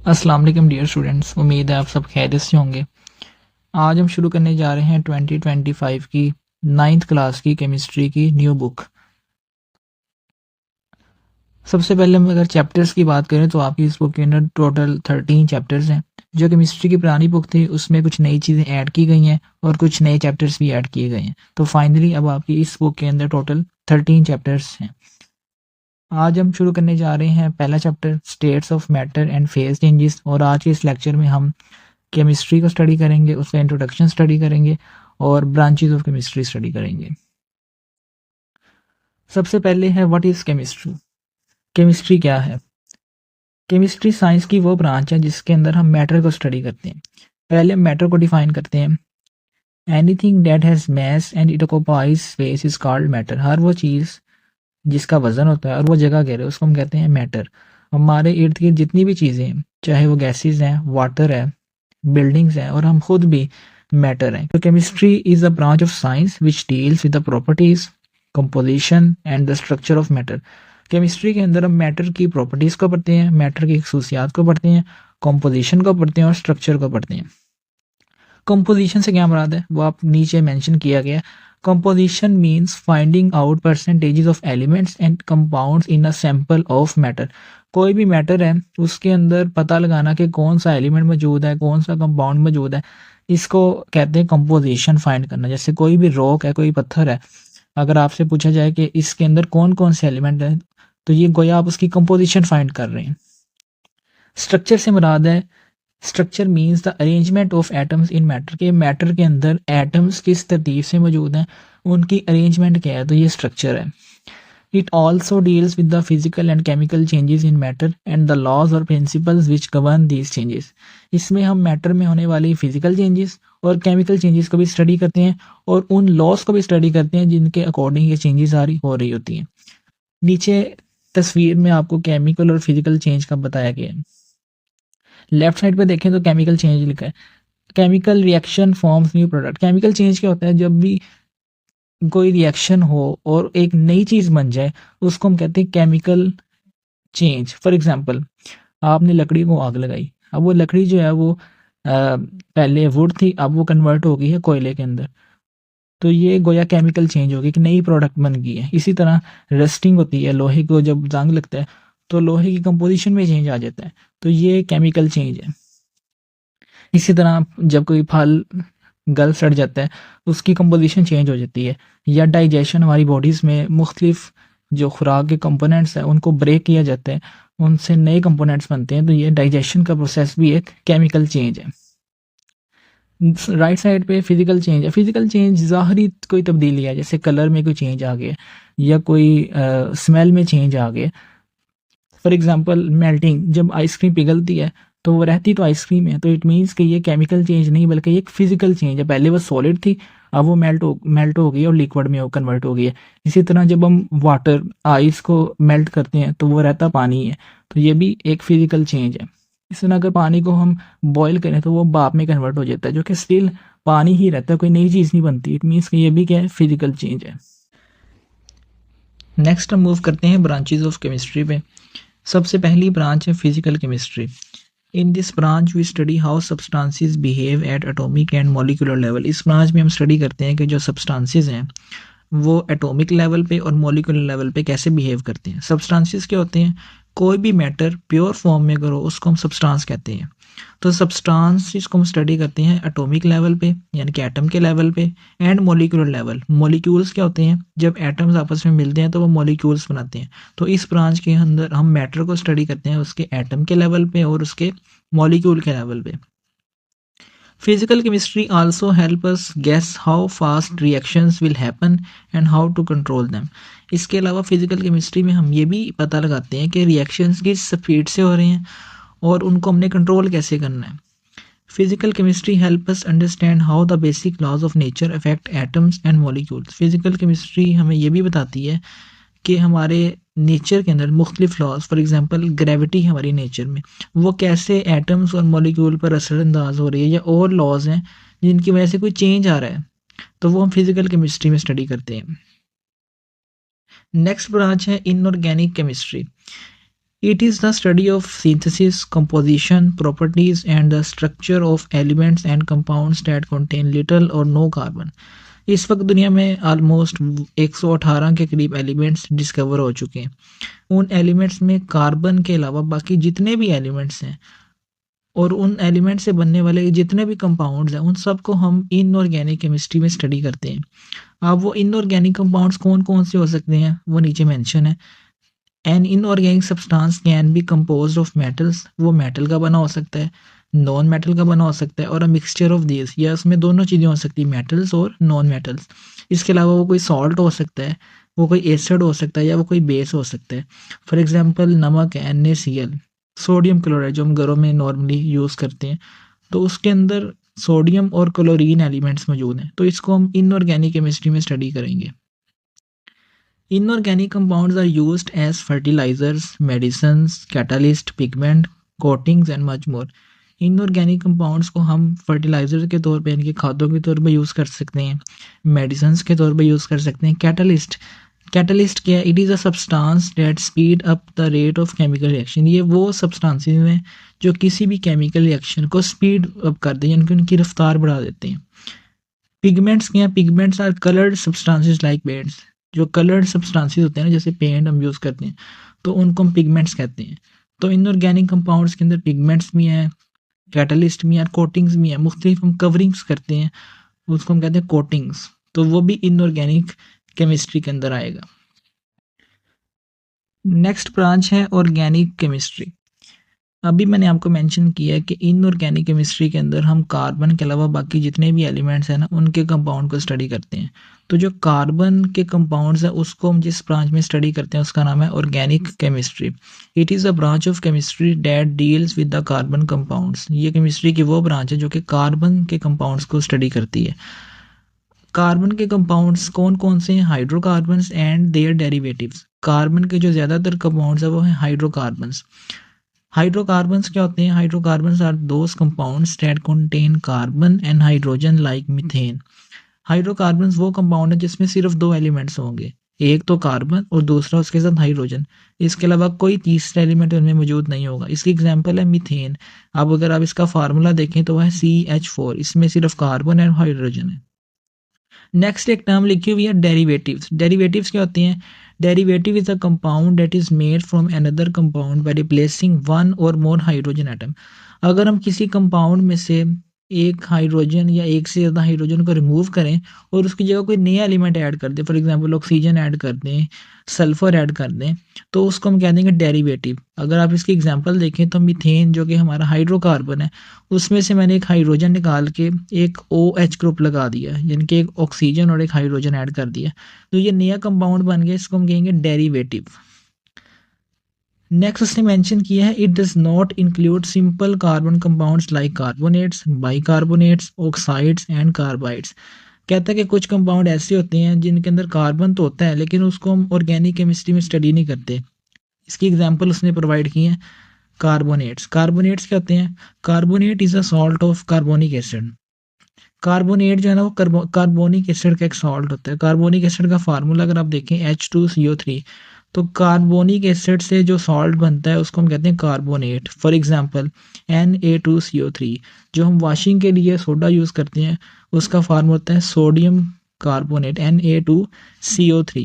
अस्सलाम वालेकुम dear students, उम्मीद है आप सब खैरियत से होंगे। आज हम शुरू करने जा रहे हैं 2025 की 9th क्लास की केमिस्ट्री की न्यू बुक। सबसे पहले हम अगर चैप्टर्स की बात करें तो आपकी इस बुक के अंदर टोटल 13 चैप्टर्स हैं। जो केमिस्ट्री की पुरानी बुक थी उसमें कुछ नई चीज़ें ऐड की गई हैं और कुछ नए चैप्टर्स भी ऐड किए गए हैं। तो फाइनली अब आपकी इस बुक के अंदर टोटल 13 चैप्टर्स हैं। आज हम शुरू करने जा रहे हैं पहला chapter states of matter and phase changes, और आज के इस लेक्चर में हम केमिस्ट्री को स्टडी करेंगे, उसका इंट्रोडक्शन स्टडी करेंगे और ब्रांचेस ऑफ केमिस्ट्री स्टडी करेंगे। सबसे पहले है व्हाट इज केमिस्ट्री। केमिस्ट्री क्या है? केमिस्ट्री साइंस की वो ब्रांच है जिसके अंदर हम मैटर को स्टडी करते हैं। पहले हम मैटर को डिफाइन करते हैं। Anything that has mass and it occupies space is called matter. हर वो चीज़ जिसका वजन होता है और वो जगह घेरे उसको हम कहते हैं मैटर। हमारे इर्द गिर्द जितनी भी चीज़ें हैं, चाहे वो गैसेज हैं, वाटर है, बिल्डिंग्स हैं और हम खुद भी मैटर हैं। तो chemistry is a branch of science which deals with the properties, composition and the structure of matter. Chemistry के अंदर हम मैटर की प्रॉपर्टीज़ को पढ़ते हैं, मैटर की खसूसियात को पढ़ते हैं, कंपोजिशन को पढ़ते हैं और स्ट्रक्चर को पढ़ते हैं। कंपोजिशन से क्या मुराद है वो आप नीचे मेंशन किया गया। Composition means finding out percentages of elements and compounds in a sample of matter. कोई भी मैटर है उसके अंदर पता लगाना कि कौन सा एलिमेंट मौजूद है, कौन सा कंपाउंड मौजूद है, इसको कहते हैं कंपोजिशन फाइंड करना। जैसे कोई भी रॉक है, कोई पत्थर है, अगर आपसे पूछा जाए कि इसके अंदर कौन कौन से एलिमेंट है तो ये गोया आप उसकी कंपोजिशन फाइंड कर रहे हैं। स्ट्रक्चर से मुराद है, structure means the arrangement of atoms in matter. के मैटर के अंदर एटम्स किस तरतीब से मौजूद हैं, उनकी अरेंजमेंट क्या है, तो ये स्ट्रक्चर है। It also deals with the physical and chemical changes in matter and the laws और principles which govern these changes. इसमें हम मैटर में होने वाली फिजिकल चेंजेस और केमिकल चेंजेस को भी स्टडी करते हैं और उन लॉज को भी स्टडी करते हैं जिनके अकॉर्डिंग ये चेंजेस हो रही होती हैं। नीचे तस्वीर में आपको केमिकल और फिजिकल चेंज का बताया गया है। लेफ्ट साइड पे देखें तो केमिकल चेंज लिखा है। Chemical reaction forms new product. Chemical change क्या होता है? जब भी कोई रिएक्शन हो और एक नई चीज़ बन जाए उसको हम कहते हैं केमिकल चेंज। फॉर एग्जांपल, आपने लकड़ी को आग लगाई, अब वो लकड़ी जो है वो पहले वुड थी, अब वो कन्वर्ट हो गई है कोयले के अंदर, तो ये गोया केमिकल चेंज हो गई, एक नई प्रोडक्ट बन गई है। इसी तरह रस्टिंग होती है, लोहे को जब जंग लगता है तो लोहे की कंपोजिशन में चेंज आ जाता है, तो ये केमिकल चेंज है। इसी तरह जब कोई फल गल सड़ जाता है उसकी कंपोजिशन चेंज हो जाती है, या डाइजेशन, हमारी बॉडीज़ में मुख्तलिफ जो खुराक के कंपोनेंट्स हैं उनको ब्रेक किया जाता है, उनसे नए कंपोनेंट्स बनते हैं, तो ये डाइजेशन का प्रोसेस भी एक केमिकल चेंज है। राइट साइड पे फिजिकल चेंज है। फिजिकल चेंज ज़ाहरी कोई तब्दीली है, जैसे कलर में कोई चेंज आ गया या कोई स्मेल में चेंज आ गया। फॉर एग्जांपल मेल्टिंग, जब आइसक्रीम पिघलती है तो वो रहती तो आइसक्रीम है, तो इट मीन्स कि ये केमिकल चेंज नहीं बल्कि ये एक फिजिकल चेंज है। पहले वो सॉलिड थी, अब वो मेल्ट हो गई है और लिक्विड में कन्वर्ट हो गई है। इसी तरह जब हम वाटर आइस को मेल्ट करते हैं तो वो रहता पानी है, तो ये भी एक फिजिकल चेंज है। इस तरह अगर पानी को हम बॉयल करें तो वो भाप में कन्वर्ट हो जाता है, जो कि स्टिल पानी ही रहता है, कोई नई चीज़ नहीं बनती। इट मीन्स कि ये भी क्या है, फिजिकल चेंज है। नेक्स्ट हम मूव करते हैं ब्रांचेज ऑफ केमिस्ट्री पे। सबसे पहली ब्रांच है physical chemistry. In this branch we study how substances behave at atomic and molecular level. इस ब्रांच में हम स्टडी करते हैं कि जो सब्सटेंसेस हैं वो एटॉमिक लेवल पे और मॉलिक्यूलर लेवल पे कैसे बिहेव करते हैं। सब्सटेंसेस क्या होते हैं? कोई भी मैटर प्योर फॉर्म में करो उसको हम सब्सटेंस कहते हैं। तो सब्सटेंसेस को हम स्टडी करते हैं एटॉमिक लेवल पे यानी कि एटम के लेवल पे एंड मॉलिक्यूलर लेवल। मॉलिक्यूल्स क्या होते हैं? जब एटम्स आपस में मिलते हैं तो वो मॉलिक्यूल्स बनाते हैं। तो इस ब्रांच के अंदर हम मैटर को स्टडी करते हैं उसके एटम के लेवल पे और उसके मॉलिक्यूल के लेवल पे। Physical chemistry also help us guess how fast reactions will happen and how to control them. इसके अलावा फिजिकल केमिस्ट्री में हम ये भी पता लगाते हैं कि रिएक्शंस किस स्पीड से हो रहे हैं और उनको हमने कंट्रोल कैसे करना है। Physical chemistry help us understand how the basic laws of nature affect atoms and molecules. Physical chemistry हमें ये भी बताती है कि हमारे नेचर के अंदर मुख्तलिफ लॉज, फॉर एग्जांपल ग्रेविटी हमारी नेचर में, वो कैसे एटम्स और मॉलिक्यूल पर असरअंदाज हो रही है, या और लॉज हैं जिनकी वजह से कोई चेंज आ रहा है, तो वो हम फिजिकल केमिस्ट्री में स्टडी करते हैं। नेक्स्ट ब्रांच है inorganic chemistry. It is the study of synthesis, composition, properties and the structure of elements and compounds that contain little और नो कार्बन। इस वक्त दुनिया में ऑलमोस्ट 118 के करीब एलिमेंट्स डिस्कवर हो चुके हैं। उन एलिमेंट्स में कार्बन के अलावा बाकी जितने भी एलिमेंट्स हैं और उन एलिमेंट से बनने वाले जितने भी कंपाउंड्स हैं, उन सबको हम इनऑर्गेनिक केमिस्ट्री में स्टडी करते हैं। अब वो इनऑर्गेनिक कंपाउंड्स कौन कौन से हो सकते हैं वो नीचे मेंशन है। An inorganic substance can be composed of metals, वो मेटल का बना हो सकता है, नॉन मेटल का बना हो सकता है, और अ मिक्सचर ऑफ दिस, या उसमें दोनों चीज़ें हो सकती है, मेटल्स और नॉन मेटल्स। इसके अलावा वो कोई सॉल्ट हो सकता है, वो कोई एसिड हो सकता है, या वो कोई बेस हो सकता है। फॉर एग्जांपल नमक है NaCl, सोडियम क्लोराइड जो हम घरों में नॉर्मली यूज़ करते हैं, तो उसके अंदर सोडियम और क्लोरीन एलिमेंट्स मौजूद हैं, तो इसको हम इनऑर्गेनिक केमिस्ट्री में स्टडी करेंगे। Inorganic compounds are used as fertilizers, medicines, catalyst, pigment, coatings and much more. Inorganic compounds को हम फर्टिलाइजर के तौर पे, यानी कि खादों के तौर पे यूज़ कर सकते हैं, मेडिसिन के तौर पे यूज़ कर सकते हैं। कैटलिस्ट क्या है? It is a substance that speed up the rate of chemical reaction. ये वो सब्सटेंसेस हैं जो किसी भी केमिकल रिएक्शन को स्पीड अप कर दें, यानी कि उनकी रफ्तार बढ़ा देते हैं। पिगमेंट्स क्या है? Pigments are coloured substances like paints. जो कलर्ड सब्सटेंसेस होते हैं ना, जैसे पेंट हम यूज़ करते हैं, तो उनको हम पिगमेंट्स कहते हैं। तो इनऑर्गेनिक कंपाउंड्स के अंदर पिगमेंट्स भी हैं, कैटलिस्ट भी हैं, कोटिंग्स भी हैं। मुख्तलिफ हम कवरिंग्स करते हैं, उसको हम कहते हैं कोटिंग्स, तो वो भी इनऑर्गेनिक केमिस्ट्री के अंदर आएगा। नेक्स्ट ब्रांच है ऑर्गेनिक केमिस्ट्री। अभी मैंने आपको मेंशन किया है कि इनऑर्गेनिक केमिस्ट्री के अंदर हम कार्बन के अलावा बाकी जितने भी एलिमेंट्स हैं ना, उनके कंपाउंड को स्टडी करते हैं। तो जो कार्बन के कंपाउंड्स हैं उसको हम जिस ब्रांच में स्टडी करते हैं उसका नाम है organic chemistry. It is a branch of chemistry that deals with the carbon compounds. ये केमिस्ट्री की वो ब्रांच है जो कि कार्बन के कंपाउंड्स को स्टडी करती है। कार्बन के कंपाउंड्स कौन कौन से हैं? Hydrocarbons and their derivatives. Carbon के जो ज़्यादातर कंपाउंड्स हैं वो हैं हाइड्रोकार्बन्स। हाइड्रोकार्बन्स क्या होते हैं? Hydrocarbons are those compounds that contain carbon and hydrogen like methane. Hydrocarbons वो कंपाउंड है जिसमें सिर्फ दो एलिमेंट्स होंगे, एक तो कार्बन और दूसरा उसके साथ हाइड्रोजन। इसके अलावा कोई तीसरा एलिमेंट उनमें मौजूद नहीं होगा। इसकी एग्जांपल है मीथेन। अब अगर आप इसका फार्मूला देखें तो वह है CH4, इसमें सिर्फ कार्बन और हाइड्रोजन है। नेक्स्ट एक टर्म लिखी हुई है डेरिवेटिव्स। डेरिवेटिव्स क्या होती हैं? Derivative is a compound that is made from another compound by replacing one और मोर हाइड्रोजन एटम। अगर हम किसी कंपाउंड में से एक हाइड्रोजन या एक से ज़्यादा हाइड्रोजन को रिमूव करें और उसकी जगह कोई नया एलिमेंट ऐड कर दें, फॉर एग्जांपल ऑक्सीजन ऐड कर दें, सल्फर ऐड कर दें, तो उसको हम कह देंगे डेरिवेटिव। अगर आप इसकी एग्जांपल देखें तो मीथेन जो कि हमारा हाइड्रोकार्बन है, उसमें से मैंने एक हाइड्रोजन निकाल के एक OH ग्रुप लगा दिया, यानी कि एक ऑक्सीजन और एक हाइड्रोजन ऐड कर दिया, तो ये नया कंपाउंड बन गया, इसको हम कहेंगे डेरिवेटिव। नेक्स्ट उसने मेंशन किया है it does not include simple carbon compounds like carbonates, bicarbonates, oxides and carbides. कहता है कि कुछ कंपाउंड ऐसे होते हैं जिनके अंदर कार्बन तो होता है लेकिन उसको हम ऑर्गेनिक केमिस्ट्री में स्टडी नहीं करते। इसकी एग्जांपल उसने प्रोवाइड की है कार्बोनेट्स। कार्बोनेट्स क्या होते हैं? Carbonate is a salt of carbonic acid. Carbonate जो है ना वो कार्बोनिक एसिड का एक सॉल्ट होता है। कार्बोनिक एसिड का फार्मूला अगर आप देखें H2CO3, तो कार्बोनिक एसिड से जो सॉल्ट बनता है उसको हम कहते हैं कार्बोनेट। फॉर एग्जांपल Na2CO3, जो हम वॉशिंग के लिए सोडा यूज़ करते हैं उसका फार्मूला होता है सोडियम कार्बोनेट Na2CO3,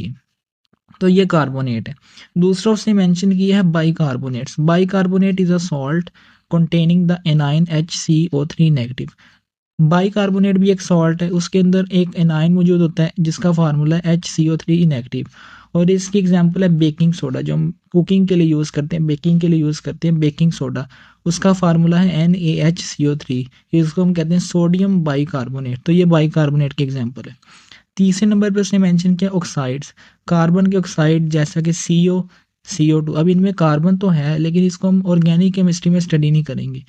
तो ये कार्बोनेट है। दूसरा उसने मेंशन किया है bicarbonates. Bicarbonate is a salt containing the A9 HCO3 negative. Bicarbonate भी एक सॉल्ट है, उसके अंदर एक एनाइन मौजूद होता है जिसका फार्मूला है HCO3 नेगेटिव। और इसकी एग्जांपल है बेकिंग सोडा, जो हम कुकिंग के लिए यूज़ करते हैं, बेकिंग के लिए यूज़ करते हैं बेकिंग सोडा, उसका फार्मूला है NaHCO3, इसको हम कहते हैं सोडियम बाइकार्बोनेट। तो ये बाइकार्बोनेट की एग्जांपल है। तीसरे नंबर पर उसने मेंशन किया ऑक्साइड्स। कार्बन के ऑक्साइड जैसा कि CO2। अब इनमें कार्बन तो है लेकिन इसको हम ऑर्गेनिक केमिस्ट्री में स्टडी नहीं करेंगे।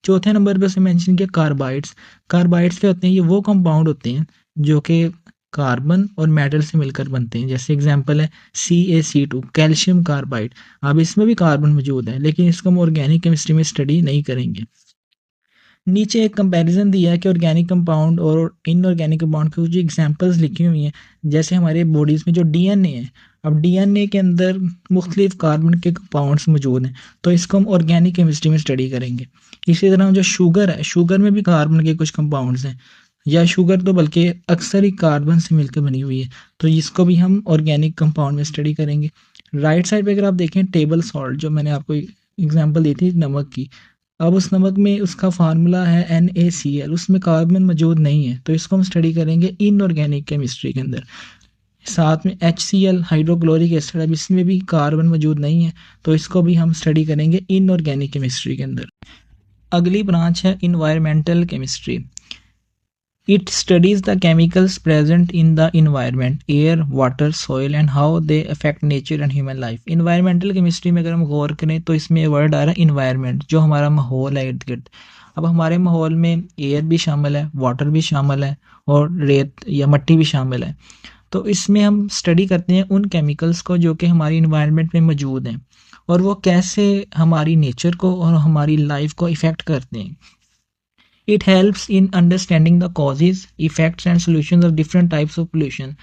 चौथे नंबर पे उसने मेंशन किया कार्बाइड्स। कार्बाइड्स क्या होते हैं? ये वो कंपाउंड होते हैं जो कि कार्बन और मेटल से मिलकर बनते हैं। जैसे एग्जांपल है CaC2, कैल्शियम कार्बाइड। अब इसमें भी कार्बन मौजूद है लेकिन इसको हम ऑर्गेनिक केमिस्ट्री में स्टडी नहीं करेंगे। नीचे एक कंपैरिजन दिया है कि ऑर्गेनिक कंपाउंड और इनऑर्गेनिक कंपाउंड के कुछ एग्जांपल्स लिखी हुई हैं। जैसे हमारे बॉडीज़ में जो डीएनए है, अब डीएनए के अंदर मुख्तलिफ कार्बन के कंपाउंड्स मौजूद हैं, तो इसको हम ऑर्गेनिक केमिस्ट्री में स्टडी करेंगे। इसी तरह जो शुगर है, शुगर में भी कार्बन के कुछ कंपाउंड्स हैं, या शुगर तो बल्कि अक्सर ही कार्बन से मिलकर बनी हुई है, तो इसको भी हम ऑर्गेनिक कंपाउंड में स्टडी करेंगे। राइट साइड पे अगर आप देखें टेबल सॉल्ट, जो मैंने आपको एग्जांपल दी थी नमक की, अब उस नमक में उसका फार्मूला है NaCl, उसमें कार्बन मौजूद नहीं है, तो इसको हम स्टडी करेंगे इनऑर्गेनिक केमिस्ट्री के अंदर। साथ में HCl हाइड्रोक्लोरिक एसिड, अब इसमें भी कार्बन मौजूद नहीं है, तो इसको भी हम स्टडी करेंगे इनऑर्गेनिक केमिस्ट्री के अंदर। अगली ब्रांच है environmental chemistry. It studies the chemicals present in the environment, air, water, soil and how they affect nature and human life. Environmental chemistry में अगर हम गौर करें तो इसमें वर्ड आ रहा है environment, जो हमारा माहौल है इर्द गिर्द। अब हमारे माहौल में एयर भी शामिल है, वाटर भी शामिल है और रेत या मिट्टी भी शामिल है। तो इसमें हम स्टडी करते हैं उन केमिकल्स को जो कि हमारी इन्वायरमेंट में मौजूद हैं और वो कैसे हमारी नेचर को और हमारी लाइफ को इफ़ेक्ट करते हैं। It helps in understanding the causes, effects and solutions of different types of pollution.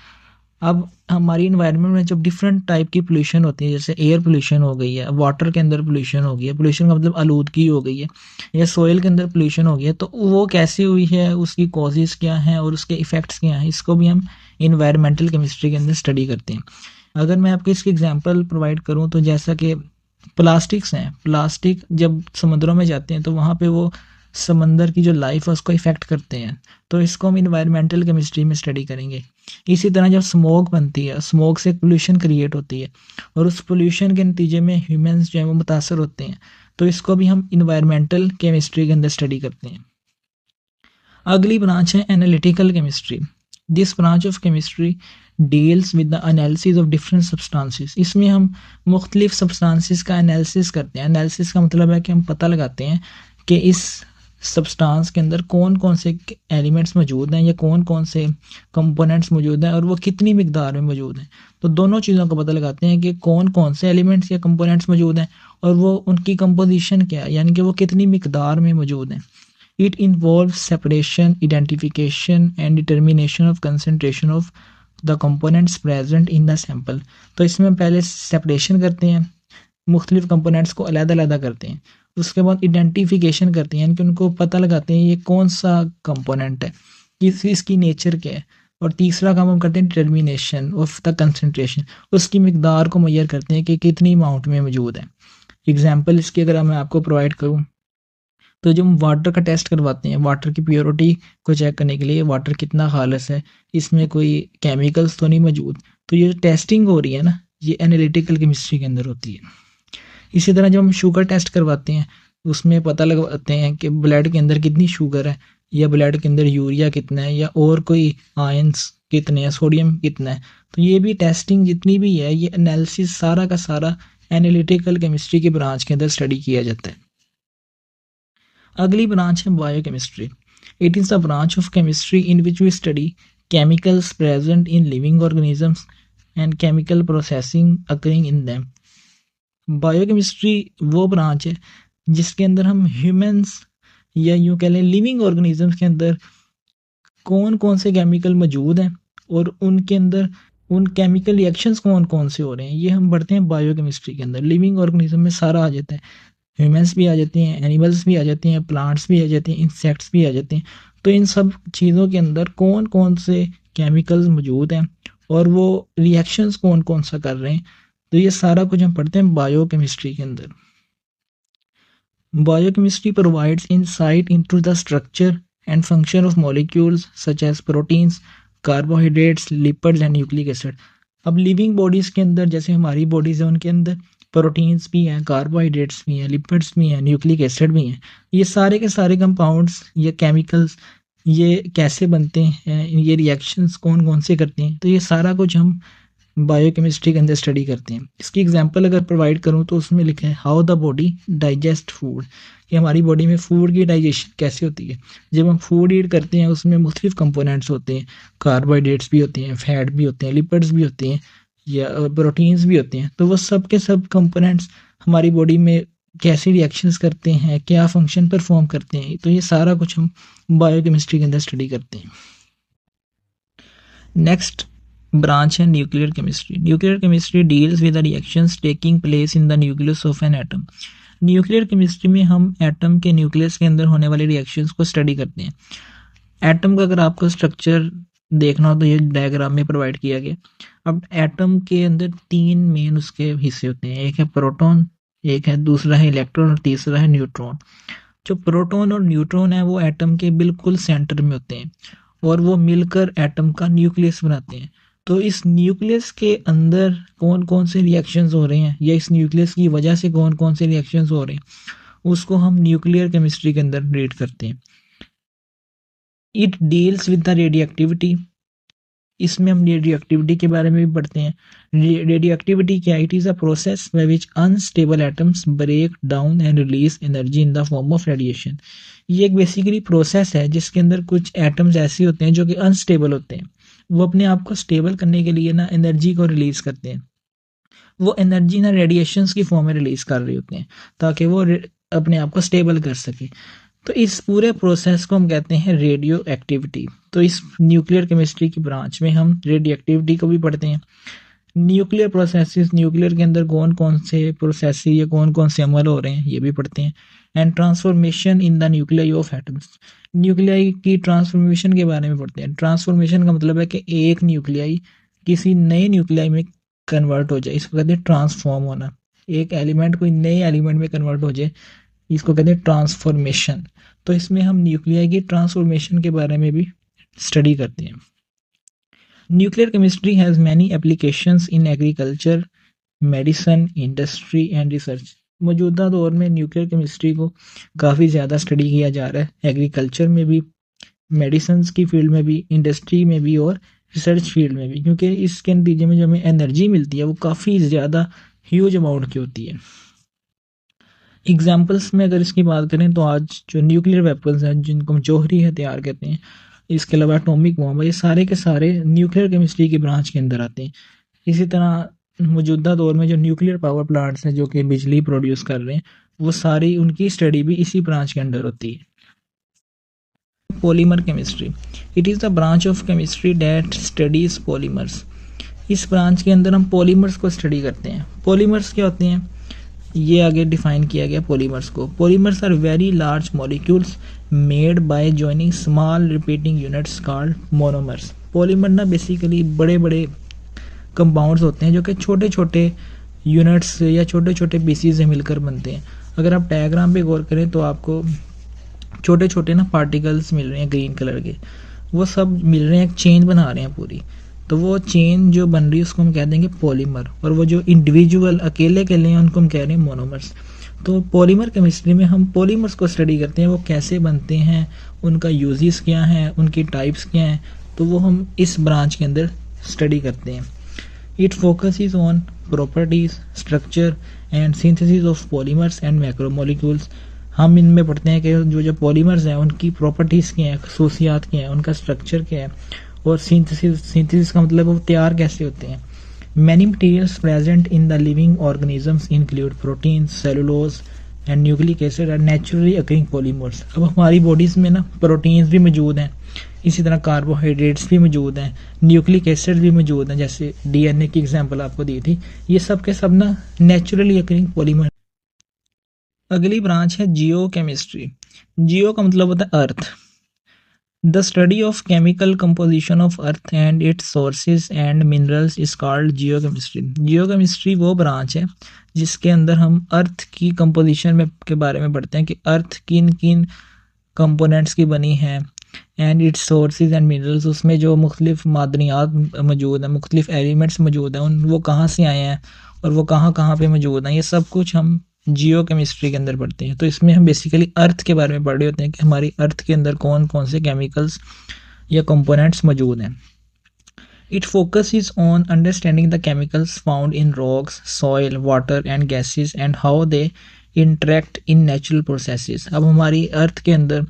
अब हमारी इन्वायरमेंट में जब डिफरेंट टाइप की पोल्यूशन होती है, जैसे एयर पोल्यूशन हो गई है, वाटर के अंदर पोल्यूशन हो गई है, पोल्यूशन का मतलब आलूदगी हो गई है, या सोइल के अंदर पोल्यूशन हो गई है, तो वो कैसे हुई है, उसकी कॉजेज़ क्या हैं और उसके इफ़ेक्ट्स क्या हैं, इसको भी हम इन्वायरमेंटल केमिस्ट्री के अंदर स्टडी करते हैं। अगर मैं आपको इसकी एग्जांपल प्रोवाइड करूँ तो जैसा कि प्लास्टिक्स हैं, प्लास्टिक जब समुद्रों में जाते हैं तो वहाँ पे वो समंदर की जो लाइफ है उसको इफ़ेक्ट करते हैं, तो इसको हम इन्वायरमेंटल केमिस्ट्री में स्टडी करेंगे। इसी तरह जब स्मोक बनती है, स्मोक से पोल्यूशन क्रिएट होती है और उस पोल्यूशन के नतीजे में ह्यूमंस जो है वो मुतासर होते हैं, तो इसको भी हम इन्वायरमेंटल केमिस्ट्री के अंदर स्टडी करते हैं। अगली ब्रांच है analytical chemistry. This branch of chemistry deals with the analysis of different substances. इसमें हम मुख्तलिफ सब्सटेंसेस का एनालिसिस करते हैं। एनालिसिस का मतलब है कि हम पता लगाते हैं कि इस सब्सटेंस के अंदर कौन कौन से एलिमेंट्स मौजूद हैं या कौन कौन से कंपोनेंट्स मौजूद हैं और वो कितनी मिकदार में मौजूद हैं। तो दोनों चीज़ों का पता लगाते हैं कि कौन कौन से एलिमेंट्स या कंपोनेंट्स मौजूद हैं और वो उनकी कंपोजिशन क्या है, यानी कि वो कितनी मिकदार में मौजूद हैं। It involve separation, identification and determination of concentration of the components present in the sample. तो इसमें हम पहले सेपरेशन करते हैं, मुख्तलिफ कंपोनेंट्स को अलग-अलग करते हैं, उसके बाद आइडेंटिफिकेशन करते हैं, यानी कि उनको पता लगाते हैं ये कौन सा कंपोनेंट है, इसकी नेचर क्या है, और तीसरा काम हम करते हैं डिटर्मिनेशन ऑफ द कंसनट्रेशन, उसकी मिकदार को मेजर करते हैं कि कितनी अमाउंट में मौजूद है। एग्जाम्पल इसकी अगर मैं आपको प्रोवाइड करूँ तो जब हम वाटर का टेस्ट करवाते हैं, वाटर की प्योरिटी को चेक करने के लिए, वाटर कितना खालिस है, इसमें कोई केमिकल्स तो नहीं मौजूद, तो ये टेस्टिंग हो रही है ना, ये एनालिटिकल केमिस्ट्री के अंदर होती है। इसी तरह जब हम शुगर टेस्ट करवाते हैं, उसमें पता लगवाते हैं कि ब्लड के अंदर कितनी शुगर है, या ब्लड के अंदर यूरिया कितना है, या और कोई आयंस कितने हैं, सोडियम कितना है, तो ये भी टेस्टिंग जितनी भी है, ये एनालिसिस सारा का सारा एनालिटिकल केमिस्ट्री की ब्रांच के अंदर स्टडी किया जाता है। अगली ब्रांच है biochemistry. It is the branch of chemistry in which we study chemicals present in living organisms and chemical processing occurring in them. Biochemistry वो ब्रांच है जिसके अंदर हम ह्यूमंस या यूँ कह लें लिविंग ऑर्गेनिजम्स के अंदर कौन कौन से केमिकल मौजूद हैं और उनके अंदर उन केमिकल रिएक्शंस कौन कौन से हो रहे हैं, ये हम बढ़ते हैं बायोकेमिस्ट्री के अंदर। लिविंग ऑर्गेनिज्म में सारा आ जाता है, ह्यूमंस भी आ जाते हैं, एनिमल्स भी आ जाते हैं, प्लांट्स भी आ जाते हैं, इंसेक्ट्स भी आ जाते हैं। तो इन सब चीज़ों के अंदर कौन कौन से केमिकल्स मौजूद हैं और वो रिएक्शंस कौन कौन सा कर रहे हैं, तो ये सारा कुछ हम पढ़ते हैं बायोकेमिस्ट्री के अंदर। Biochemistry provides insight into the structure and function of molecules such as proteins, carbohydrates, lipids and nucleic acid. अब लिविंग बॉडीज़ के अंदर जैसे हमारी बॉडीज़ है, उनके अंदर प्रोटीन्स भी हैं, कार्बोहाइड्रेट्स भी हैं, लिपिड्स भी हैं, न्यूक्लिक एसिड भी हैं। ये सारे के सारे कंपाउंड्स या केमिकल्स ये कैसे बनते हैं, ये रिएक्शंस कौन कौन से करते हैं, तो ये सारा कुछ हम बायोकेमिस्ट्री के अंदर स्टडी करते हैं। इसकी एग्जांपल अगर प्रोवाइड करूँ तो उसमें लिखा है how the body digest food, कि हमारी बॉडी में फूड की डाइजेशन कैसे होती है। जब हम फूड ईट करते हैं उसमें मुख्तलिफ कंपोनेंट्स होते हैं, कार्बोहाइड्रेट्स भी होते हैं, फैट भी होते हैं, लिपिड्स भी होते हैं या प्रोटीन्स भी होते हैं, तो वो सब के सब कंपोनेंट्स हमारी बॉडी में कैसे रिएक्शंस करते हैं, क्या फंक्शन परफॉर्म करते हैं, तो ये सारा कुछ हम बायोकेमिस्ट्री के अंदर स्टडी करते हैं। नेक्स्ट ब्रांच है nuclear chemistry. Nuclear chemistry deals with the reactions taking place in the nucleus of an atom. Nuclear chemistry में हम एटम के न्यूक्लियस के अंदर होने वाले रिएक्शंस को स्टडी करते हैं। एटम का अगर आपको स्ट्रक्चर देखना हो तो ये डायग्राम में प्रोवाइड किया गया। अब एटम के अंदर 3 मेन उसके हिस्से होते हैं, एक है प्रोटॉन, एक है दूसरा है इलेक्ट्रॉन और तीसरा है न्यूट्रॉन। जो प्रोटॉन और न्यूट्रॉन है वो एटम के बिल्कुल सेंटर में होते हैं और वो मिलकर एटम का न्यूक्लियस बनाते हैं। तो इस न्यूक्लियस के अंदर कौन कौन से रिएक्शंस हो रहे हैं या इस न्यूक्लियस की वजह से कौन कौन से रिएक्शंस हो रहे हैं उसको हम न्यूक्लियर केमिस्ट्री के अंदर रीड करते हैं। It deals with the radioactivity. इसमें हम रेडियोएक्टिविटी के बारे में भी पढ़ते हैं। रेडियोएक्टिविटी क्या, it is a process by which unstable atoms break down and release energy in the form of radiation. ये एक बेसिकली प्रोसेस है जिसके अंदर कुछ एटम्स ऐसे होते हैं जो कि अनस्टेबल होते हैं, वो अपने आप को स्टेबल करने के लिए ना एनर्जी को रिलीज करते हैं। वो एनर्जी ना रेडिएशंस की फॉर्म में रिलीज कर रहे होते हैं ताकि वो अपने आप को स्टेबल कर सके। तो इस पूरे प्रोसेस को हम कहते हैं रेडियो एक्टिविटी। तो इस न्यूक्लियर केमिस्ट्री की ब्रांच में हम रेडियो एक्टिविटी को भी पढ़ते हैं। न्यूक्लियर प्रोसेसेस, न्यूक्लियर के अंदर कौन कौन से प्रोसेस या कौन कौन से अमल हो रहे हैं ये भी पढ़ते हैं। And transformation in the nuclei of atoms. Nuclei की ट्रांसफॉर्मेशन के बारे में पढ़ते हैं। ट्रांसफॉर्मेशन का मतलब है कि एक न्यूक्लियाई किसी नए न्यूक्लियाई में कन्वर्ट हो जाए, इसको कहते हैं ट्रांसफॉर्म होना। एक एलिमेंट कोई नए एलिमेंट में कन्वर्ट हो जाए, इसको कहते हैं ट्रांसफॉर्मेशन। तो इसमें हम न्यूक्लियाई की ट्रांसफॉर्मेशन के बारे में भी स्टडी करते हैं। Nuclear chemistry has many applications in agriculture, medicine, industry and research. मौजूदा दौर में न्यूक्लियर केमिस्ट्री को काफ़ी ज़्यादा स्टडी किया जा रहा है, एग्रीकल्चर में भी, मेडिसिन की फील्ड में भी, इंडस्ट्री में भी और रिसर्च फील्ड में भी, क्योंकि इसके नतीजे में जो हमें एनर्जी मिलती है वो काफ़ी ज़्यादा ह्यूज अमाउंट की होती है। एग्जाम्पल्स में अगर इसकी बात करें तो आज जो न्यूक्लियर वेपन्स हैं जिनको हम जौहरी हथियार कहते हैं, इसके अलावा एटॉमिक बॉम्ब, ये सारे के सारे न्यूक्लियर केमिस्ट्री की ब्रांच के अंदर आते हैं। इसी तरह मौजूदा दौर में जो न्यूक्लियर पावर प्लांट्स हैं जो कि बिजली प्रोड्यूस कर रहे हैं, वो सारी उनकी स्टडी भी इसी ब्रांच के अंडर होती है। Polymer chemistry, it is the branch of chemistry that studies polymers. इस ब्रांच के अंदर हम पॉलीमर्स को स्टडी करते हैं। पॉलीमर्स क्या होते हैं ये आगे डिफाइन किया गया पॉलीमर्स को। Polymers are very large molecules made by joining small repeating units called monomers. Polymer ना बेसिकली बड़े बड़े कंपाउंड्स होते हैं जो कि छोटे छोटे यूनिट्स या छोटे छोटे पीसीज से मिलकर बनते हैं। अगर आप डायग्राम पे गौर करें तो आपको छोटे छोटे ना पार्टिकल्स मिल रहे हैं ग्रीन कलर के, वो सब मिल रहे हैं, एक चेन बना रहे हैं पूरी। तो वो चेन जो बन रही है उसको हम कह देंगे पॉलीमर, और वो जो इंडिविजुअल अकेले के लिए उनको हम कह रहे हैं मोनोमर्स। तो पॉलीमर केमिस्ट्री में हम पॉलीमर्स को स्टडी करते हैं, वो कैसे बनते हैं, उनका यूजेस क्या हैं, उनकी टाइप्स क्या हैं, तो वो हम इस ब्रांच के अंदर स्टडी करते हैं। It focuses on properties, structure and synthesis of polymers and macromolecules. हम इनमें पढ़ते हैं कि जो पॉलीमर्स हैं उनकी प्रॉपर्टीज़ क्या हैं, खसूसियात क्या हैं, उनका स्ट्रक्चर क्या है, और सिंथेसिस का मतलब वो तैयार कैसे होते हैं। Many materials present in the living organisms include protein, cellulose and nucleic acid are naturally occurring polymers. अब हमारी बॉडीज में ना प्रोटीन्स भी मौजूद हैं, इसी तरह कार्बोहाइड्रेट्स भी मौजूद हैं, न्यूक्लिक एसिड भी मौजूद हैं, जैसे डीएनए की एग्जांपल आपको दी थी। ये सब के सब ना नेचुरली अकरिंग पॉलीमर। अगली ब्रांच है जियो केमिस्ट्री। जियो का मतलब होता है earth. The study of chemical composition of earth and its sources and minerals is called geo chemistry. Geo chemistry वो ब्रांच है जिसके अंदर हम अर्थ की कंपोजिशन में के बारे में पढ़ते हैं कि अर्थ किन किन कंपोनेंट्स की बनी है, and its sources and minerals, उसमें जो मुख्तलिफ मादनियात मौजूद हैं, मुख्तलिफ एलिमेंट्स मौजूद हैं, उन वो कहाँ से आए हैं और वो कहाँ कहाँ पे मौजूद हैं, ये सब कुछ हम जियो केमिस्ट्री के अंदर पढ़ते हैं। तो इसमें हम बेसिकली अर्थ के बारे में पढ़ रहे होते हैं कि हमारी अर्थ के अंदर कौन कौन से केमिकल्स या कंपोनेंट्स मौजूद हैं। It focuses on understanding the chemicals found in rocks, soil, water and gases and how they interact in natural processes. अब हमारी अर्थ के अंदर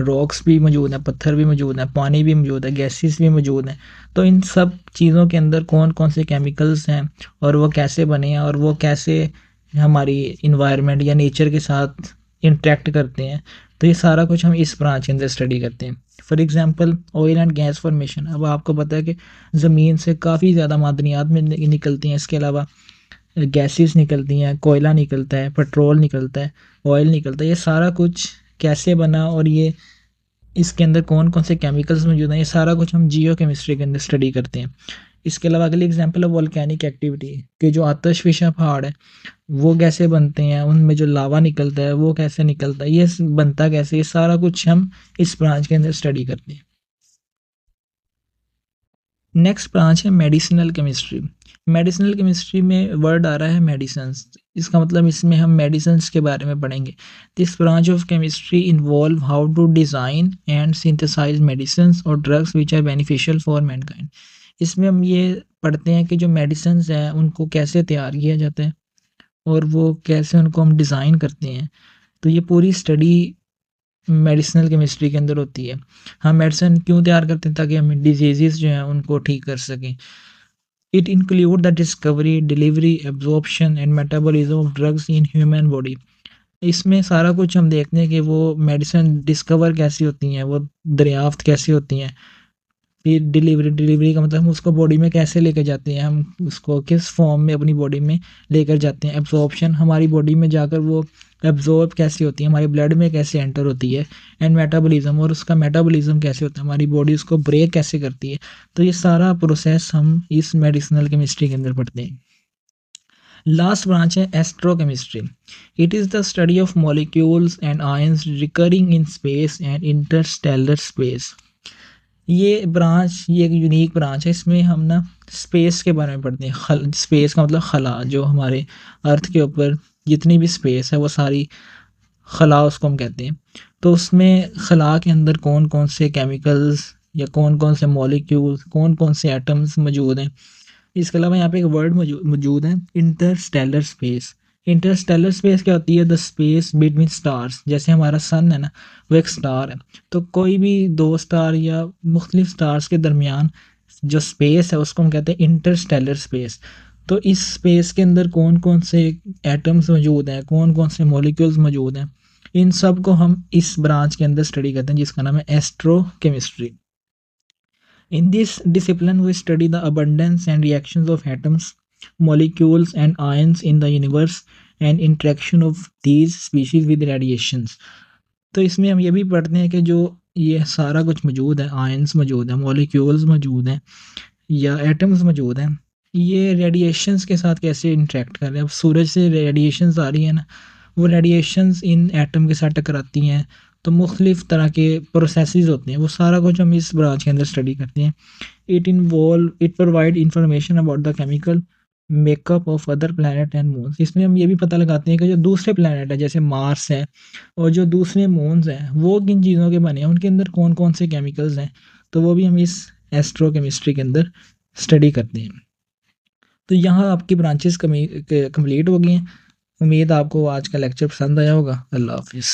रॉक्स भी मौजूद हैं, पत्थर भी मौजूद हैं, पानी भी मौजूद है, गैसेस भी मौजूद हैं। तो इन सब चीज़ों के अंदर कौन कौन से केमिकल्स हैं और वो कैसे बने हैं और वो कैसे हमारी इन्वायरमेंट या नेचर के साथ इंटरेक्ट करते हैं, तो ये सारा कुछ हम इस ब्रांच के अंदर स्टडी करते हैं। For example oil and gas formation. अब आपको पता है कि ज़मीन से काफ़ी ज़्यादा मादनियात में निकलती हैं, इसके अलावा गैसेस निकलती हैं, कोयला निकलता है, पेट्रोल निकलता है, ऑयल निकलता है। ये सारा कुछ कैसे बना और ये इसके अंदर कौन कौन से केमिकल्स मौजूद हैं, ये सारा कुछ हम जियो केमिस्ट्री के अंदर स्टडी करते हैं। इसके अलावा अगली एग्जांपल है वोल्केनिक एक्टिविटी, कि जो आतशफिशा पहाड़ है वो कैसे बनते हैं, उनमें जो लावा निकलता है वो कैसे निकलता है, ये बनता कैसे, ये सारा कुछ हम इस ब्रांच के अंदर स्टडी करते हैं। नेक्स्ट ब्रांच है मेडिसिनल केमिस्ट्री। मेडिसिनल केमिस्ट्री में वर्ड आ रहा है मेडिसिन्स, इसका मतलब इसमें हम मेडिसिन्स के बारे में पढ़ेंगे। This branch of chemistry involve how to design and synthesize medicines और drugs which are beneficial for mankind. इसमें हम ये पढ़ते हैं कि जो मेडिसिन्स हैं उनको कैसे तैयार किया जाता है और वो कैसे उनको हम डिज़ाइन करते हैं। तो ये पूरी स्टडी मेडिसिनल केमिस्ट्री के अंदर होती है। हम मेडिसिन क्यों तैयार करते हैं, ताकि हम डिजीज़ जो हैं उनको ठीक कर सकें। It include the discovery, delivery, absorption and metabolism of drugs in human body. इसमें सारा कुछ हम देखते हैं कि वो मेडिसिन डिस्कवर कैसी होती हैं, वो दरियाफ्त कैसी होती हैं। फिर डिलीवरी का मतलब हम उसको बॉडी में कैसे लेकर जाते हैं, हम उसको किस फॉर्म में अपनी बॉडी में लेकर जाते हैं। एब्जॉर्प्शन, हमारी बॉडी में जाकर वो एब्जॉर्ब कैसे होती है, हमारे ब्लड में कैसे एंटर होती है। एंड मेटाबॉलिज्म, और उसका मेटाबॉलिज्म कैसे होता है, हमारी बॉडी उसको ब्रेक कैसे करती है। तो ये सारा प्रोसेस हम इस मेडिसिनल केमिस्ट्री के अंदर पढ़ते हैं। लास्ट ब्रांच है एस्ट्रोकेमिस्ट्री। It is the study of molecules and ions recurring in space and Interstellar space. ये ब्रांच, ये एक यूनिक ब्रांच है। इसमें हम ना स्पेस के बारे में पढ़ते हैं। स्पेस का मतलब खला, जो हमारे अर्थ के ऊपर जितनी भी स्पेस है वो सारी खला उसको हम कहते हैं। तो उसमें खला के अंदर कौन कौन से केमिकल्स या कौन कौन से मॉलिक्यूल्स, कौन कौन से एटम्स मौजूद हैं। इसके अलावा यहाँ पे एक वर्ड मौजूद है, इंटरस्टेलर स्पेस। इंटरस्टेलर स्पेस क्या होती है, द स्पेस बिटवीन स्टार्स। जैसे हमारा सन है ना, वो एक स्टार है, तो कोई भी दो स्टार या मुख्तलिफ स्टार्स के दरमियान जो स्पेस है उसको हम कहते हैं इंटरस्टेलर स्पेस। तो इस स्पेस के अंदर कौन कौन से एटम्स मौजूद हैं, कौन कौन से मॉलिक्यूल्स मौजूद हैं, इन सब को हम इस ब्रांच के अंदर स्टडी करते हैं, जिसका नाम है एस्ट्रोकेमिस्ट्री। In this discipline, we study the abundance and reactions of atoms, molecules, and ions in the universe and interaction of these species with radiations. तो इसमें हम ये भी पढ़ते हैं कि जो ये सारा कुछ मौजूद है, आयंस मौजूद है, मॉलिक्यूल्स मौजूद हैं या एटम्स मौजूद हैं, ये रेडिएशंस के साथ कैसे इंटरेक्ट कर रहे हैं। अब सूरज से रेडिएशंस आ रही है ना, वो रेडिएशंस इन एटम के साथ टकराती हैं, तो मुख्तलिफ तरह के प्रोसेसेस होते हैं, वो सारा कुछ हम इस ब्रांच के अंदर स्टडी करते हैं। It provide information about the chemical makeup of other planet and moons. इसमें हम ये भी पता लगाते हैं कि जो दूसरे प्लानट है जैसे मार्स है और जो दूसरे मून्स हैं वो किन चीज़ों के बने हैं, उनके अंदर कौन कौन से केमिकल्स हैं, तो वो भी हम इस एस्ट्रोकेमिस्ट्री के अंदर स्टडी करते हैं। तो यहाँ आपकी ब्रांचेस कंप्लीट हो गई हैं। उम्मीद आपको आज का लेक्चर पसंद आया होगा। अल्लाह हाफिज़।